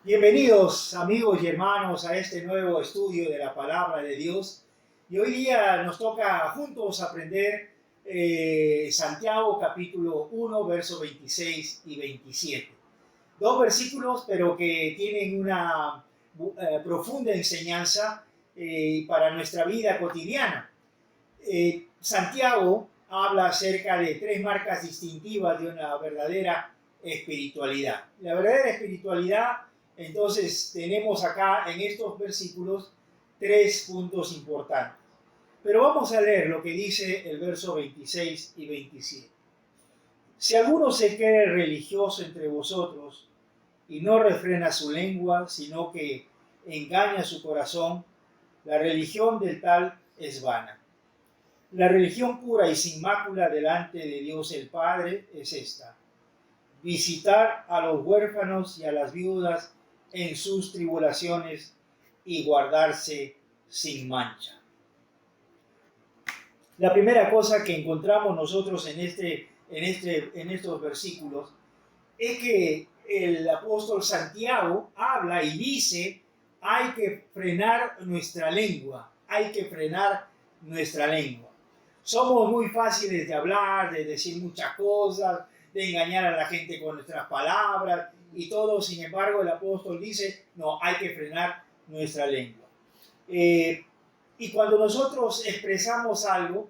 Bienvenidos amigos y hermanos a este nuevo estudio de la palabra de Dios. Y hoy día nos toca juntos aprender Santiago capítulo 1, versos 26 y 27. Dos versículos pero que tienen una profunda enseñanza para nuestra vida cotidiana. Santiago habla acerca de tres marcas distintivas de una verdadera espiritualidad. La verdadera espiritualidad, entonces, tenemos acá en estos versículos tres puntos importantes. Pero vamos a leer lo que dice el verso 26 y 27. Si alguno se cree religioso entre vosotros y no refrena su lengua, sino que engaña su corazón, la religión del tal es vana. La religión pura y sin mácula delante de Dios el Padre es esta: visitar a los huérfanos y a las viudas en sus tribulaciones y guardarse sin mancha. La primera cosa que encontramos nosotros en estos versículos es que el apóstol Santiago habla y dice: hay que frenar nuestra lengua, hay que frenar nuestra lengua. Somos muy fáciles de hablar, de decir muchas cosas, de engañar a la gente con nuestras palabras y todo. Sin embargo, el apóstol dice: no, hay que frenar nuestra lengua. Y cuando nosotros expresamos algo,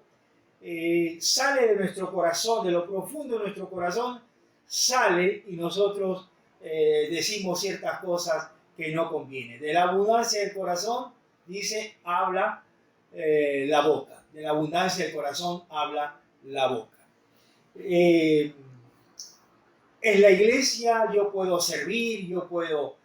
sale de nuestro corazón, de lo profundo de nuestro corazón, sale y nosotros decimos ciertas cosas que no convienen. De la abundancia del corazón, dice, habla la boca. De la abundancia del corazón habla la boca. En la iglesia yo puedo servir, yo puedo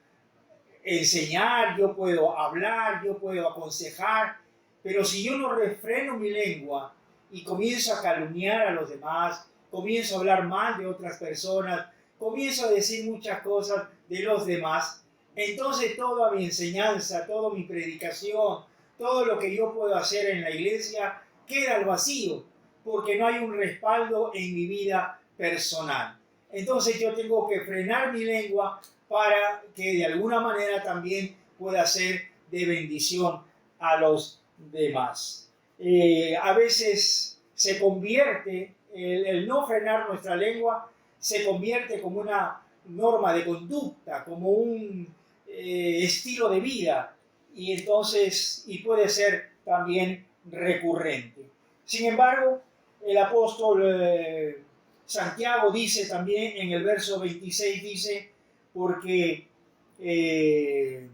enseñar, yo puedo hablar, yo puedo aconsejar, pero si yo no refreno mi lengua y comienzo a calumniar a los demás, comienzo a hablar mal de otras personas, comienzo a decir muchas cosas de los demás, entonces toda mi enseñanza, toda mi predicación, todo lo que yo puedo hacer en la iglesia queda al vacío, porque no hay un respaldo en mi vida personal. Entonces yo tengo que frenar mi lengua para que de alguna manera también pueda ser de bendición a los demás. A veces se convierte, el no frenar nuestra lengua se convierte como una norma de conducta, como un estilo de vida, y entonces puede ser también recurrente. Sin embargo, el apóstol Santiago dice también en el verso 26, dice: porque el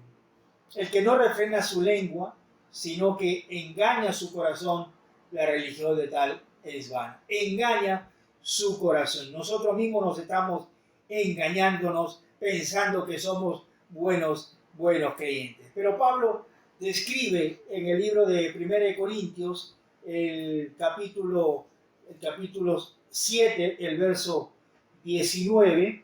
que no refrena su lengua, sino que engaña su corazón, la religión de tal es vana. Engaña su corazón. Nosotros mismos nos estamos engañándonos pensando que somos buenos creyentes. Pero Pablo describe en el libro de 1 Corintios, el capítulo 7, el verso 19,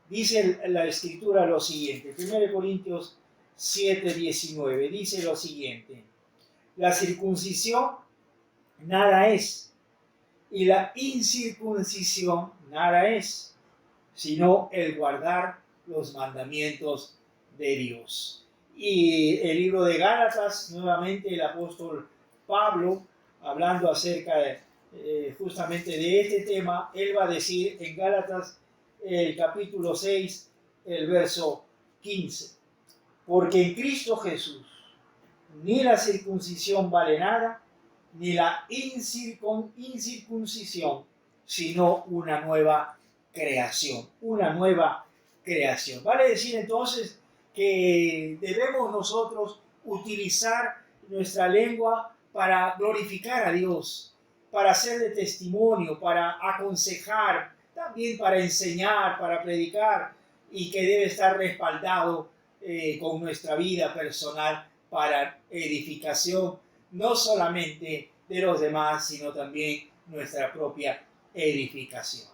dice la escritura lo siguiente. 1 Corintios 7, 19, dice lo siguiente: la circuncisión nada es, y la incircuncisión nada es, sino el guardar los mandamientos de Dios. Y el libro de Gálatas, nuevamente el apóstol Pablo, hablando acerca justamente de este tema, él va a decir en Gálatas, el capítulo 6, el verso 15: porque en Cristo Jesús ni la circuncisión vale nada, ni la incircuncisión, sino una nueva creación, una nueva creación. Vale decir entonces que debemos nosotros utilizar nuestra lengua para glorificar a Dios, para hacer de testimonio, para aconsejar, también para enseñar, para predicar, y que debe estar respaldado con nuestra vida personal para edificación, no solamente de los demás, sino también nuestra propia edificación.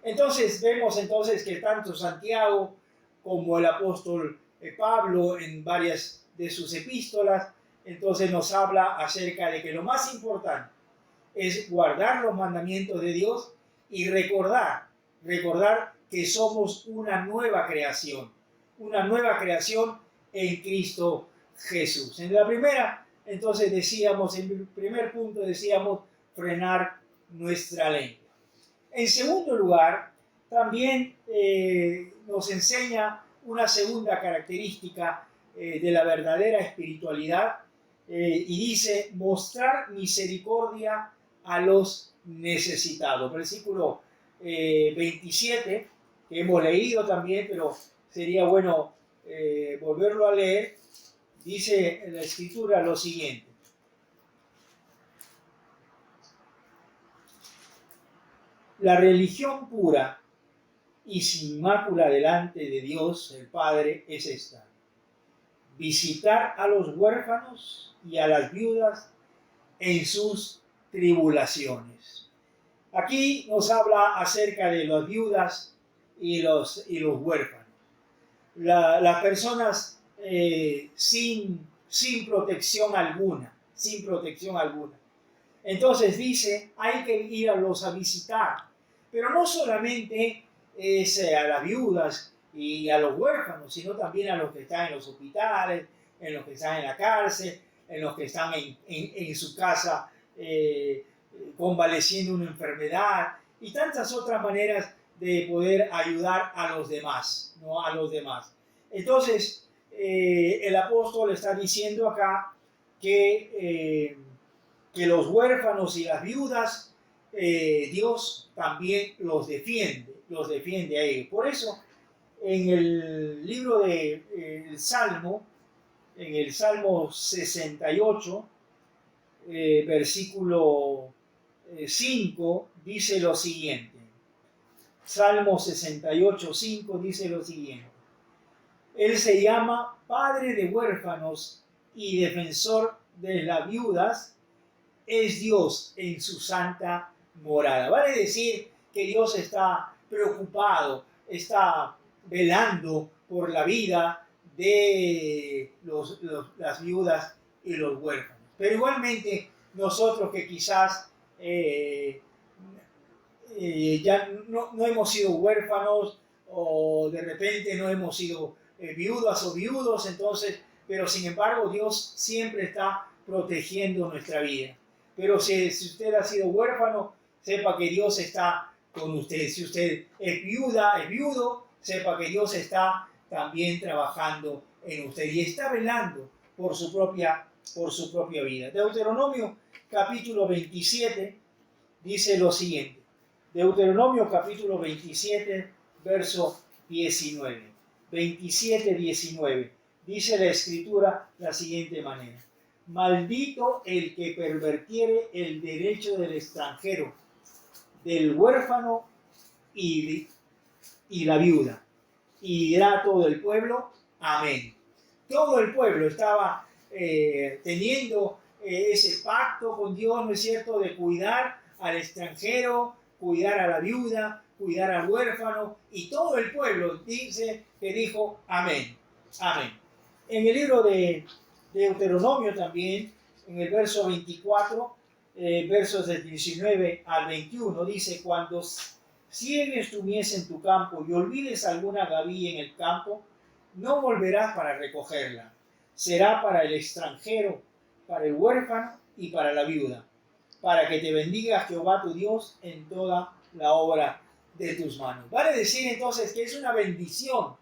Entonces vemos entonces que tanto Santiago como el apóstol Pablo en varias de sus epístolas, entonces nos habla acerca de que lo más importante es guardar los mandamientos de Dios y recordar que somos una nueva creación, una nueva creación en Cristo Jesús. En la primera, entonces decíamos, en el primer punto decíamos frenar nuestra lengua. En segundo lugar, también nos enseña una segunda característica de la verdadera espiritualidad y dice mostrar misericordia a los necesitados. Versículo 27, que hemos leído también, pero sería bueno volverlo a leer. Dice en la Escritura lo siguiente: la religión pura y sin mácula delante de Dios el Padre es esta: visitar a los huérfanos y a las viudas en sus tribulaciones. Aquí nos habla acerca de las viudas y los huérfanos. Las personas sin protección alguna, sin protección alguna. Entonces dice, hay que irlos a visitar, pero no solamente a las viudas y a los huérfanos, sino también a los que están en los hospitales, en los que están en la cárcel, en los que están en su casa convaleciendo una enfermedad y tantas otras maneras de poder ayudar a los demás, ¿no? A los demás. Entonces, el apóstol está diciendo acá que los huérfanos y las viudas, Dios también los defiende a ellos. Por eso, en el libro del Salmo, en el Salmo 68, versículo 5, dice lo siguiente. Salmo 68, 5 dice lo siguiente: Él se llama Padre de huérfanos y defensor de las viudas, es Dios en su santa morada. Vale decir que Dios está preocupado, está velando por la vida de las viudas y los huérfanos. Pero igualmente nosotros que quizás ya no hemos sido huérfanos o de repente no hemos sido viudas o viudos, entonces, pero sin embargo Dios siempre está protegiendo nuestra vida. Pero si usted ha sido huérfano, sepa que Dios está con usted. Si usted es viuda, es viudo, sepa que Dios está también trabajando en usted y está velando por su propia vida. Deuteronomio capítulo 27 dice lo siguiente. Deuteronomio capítulo 27, verso 19. 27, 19. Dice la Escritura la siguiente manera: maldito el que pervertiere el derecho del extranjero, del huérfano y la viuda. Y dirá todo el pueblo, amén. Todo el pueblo estaba teniendo ese pacto con Dios, ¿no es cierto?, de cuidar al extranjero, cuidar a la viuda, cuidar al huérfano, y todo el pueblo dice que dijo amén, amén. En el libro de Deuteronomio también, en el verso 24, versos del 19 al 21, dice: cuando ciegues tu mies en tu campo y olvides alguna gavilla en el campo, no volverás para recogerla. Será para el extranjero, para el huérfano y para la viuda, para que te bendiga Jehová tu Dios en toda la obra de tus manos. Vale decir entonces que es una bendición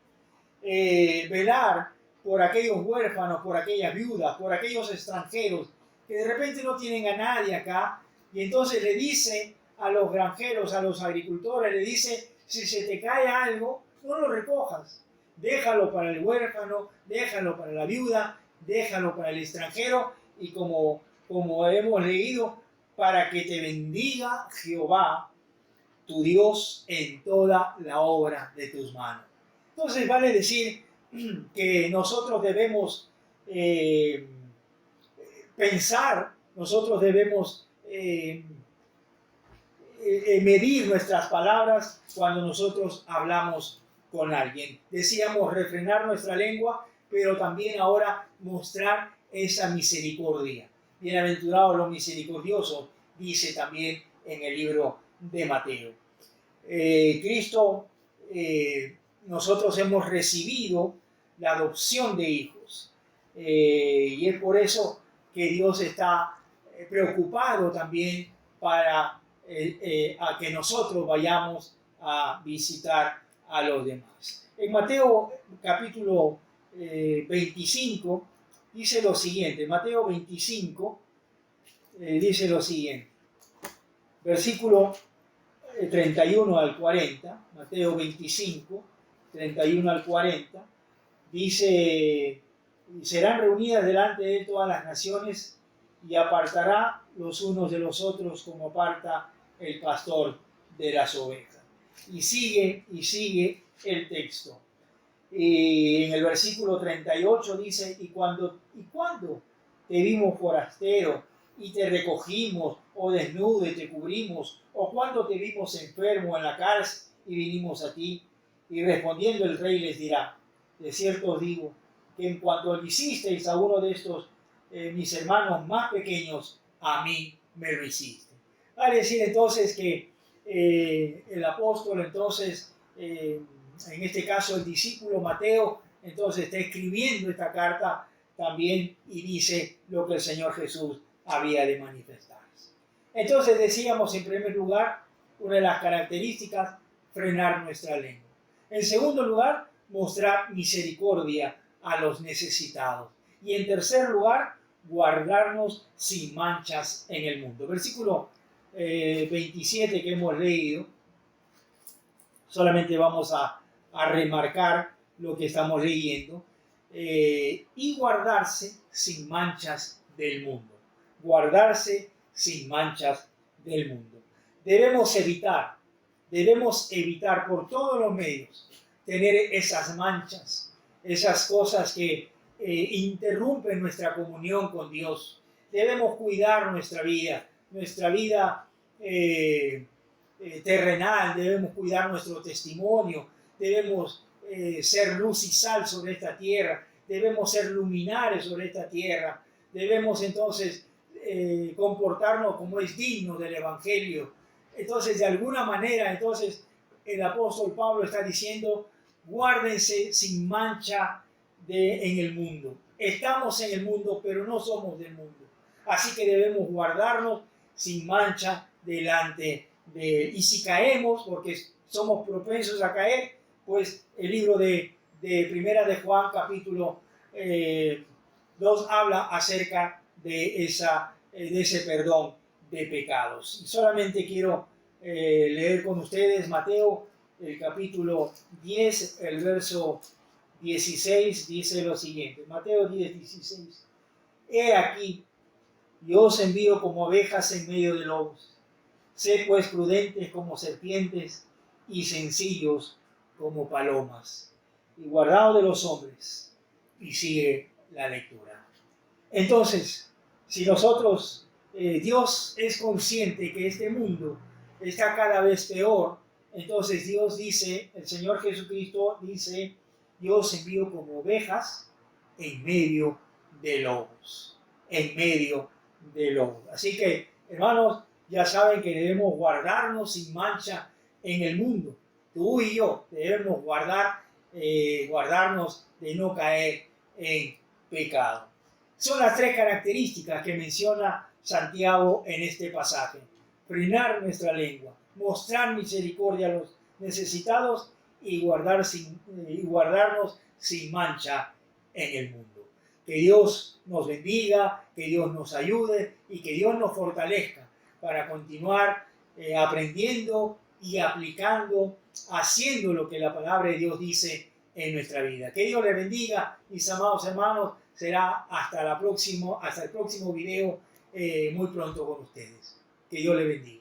velar por aquellos huérfanos, por aquellas viudas, por aquellos extranjeros que de repente no tienen a nadie acá, y entonces le dice a los granjeros, a los agricultores, le dice: si se te cae algo, no lo recojas, déjalo para el huérfano, déjalo para la viuda, déjalo para el extranjero, y como hemos leído, para que te bendiga Jehová tu Dios en toda la obra de tus manos. Entonces vale decir que nosotros debemos pensar, nosotros debemos medir nuestras palabras cuando nosotros hablamos con alguien. Decíamos refrenar nuestra lengua, pero también ahora mostrar esa misericordia. Bienaventurados los misericordiosos, dice también en el libro de Mateo. Cristo, nosotros hemos recibido la adopción de hijos. Y es por eso que Dios está preocupado también para a que nosotros vayamos a visitar a los demás. En Mateo capítulo 25 dice lo siguiente, Mateo 25 dice lo siguiente, versículo 31 al 40, Mateo 25, 31 al 40, dice, serán reunidas delante de él todas las naciones y apartará los unos de los otros como aparta el pastor de las ovejas. Y sigue el texto. Y en el versículo 38 dice, y cuando te vimos forastero y te recogimos, o desnudo y te cubrimos, o cuando te vimos enfermo en la cárcel y vinimos a ti. Y respondiendo el rey les dirá, de cierto os digo, que en cuanto le hicisteis a uno de estos mis hermanos más pequeños, a mí me lo hiciste. Vale decir entonces que el apóstol, entonces, en este caso el discípulo Mateo, entonces está escribiendo esta carta también y dice lo que el Señor Jesús había de manifestar. Entonces decíamos en primer lugar, una de las características, frenar nuestra lengua. En segundo lugar, mostrar misericordia a los necesitados. Y en tercer lugar, guardarnos sin manchas en el mundo. Versículo 27 que hemos leído, solamente vamos a remarcar lo que estamos leyendo, y guardarse sin manchas del mundo. Guardarse sin manchas del mundo. Debemos evitar por todos los medios tener esas manchas, esas cosas que interrumpen nuestra comunión con Dios. Debemos cuidar nuestra vida terrenal, debemos cuidar nuestro testimonio, debemos ser luz y sal sobre esta tierra, debemos ser luminares sobre esta tierra, debemos entonces comportarnos como es digno del Evangelio. Entonces, de alguna manera, entonces el apóstol Pablo está diciendo, guárdense sin mancha en el mundo. Estamos en el mundo, pero no somos del mundo. Así que debemos guardarnos sin mancha delante de él. Y si caemos, porque somos propensos a caer, pues el libro de Primera de Juan, capítulo 2, habla acerca de ese perdón de pecados. Y solamente quiero leer con ustedes Mateo, el capítulo 10, el verso 16, dice lo siguiente. Mateo 10, 16. He aquí, yo os envío como ovejas en medio de lobos. Sed pues prudentes como serpientes y sencillos como palomas. Y guardaos de los hombres. Y sigue la lectura. Entonces, si nosotros, Dios es consciente que este mundo está cada vez peor, entonces Dios dice, el Señor Jesucristo dice, yo os envío como ovejas en medio de lobos. En medio de lobos. Así que, hermanos, ya saben que debemos guardarnos sin mancha en el mundo. Tú y yo debemos guardarnos de no caer en pecado. Son las tres características que menciona Santiago en este pasaje. Frenar nuestra lengua, mostrar misericordia a los necesitados y guardarnos sin mancha en el mundo. Que Dios nos bendiga, que Dios nos ayude y que Dios nos fortalezca para continuar aprendiendo y aplicando, haciendo lo que la palabra de Dios dice en nuestra vida. Que Dios les bendiga, mis amados hermanos. Será hasta el próximo video muy pronto con ustedes. Que Dios les bendiga.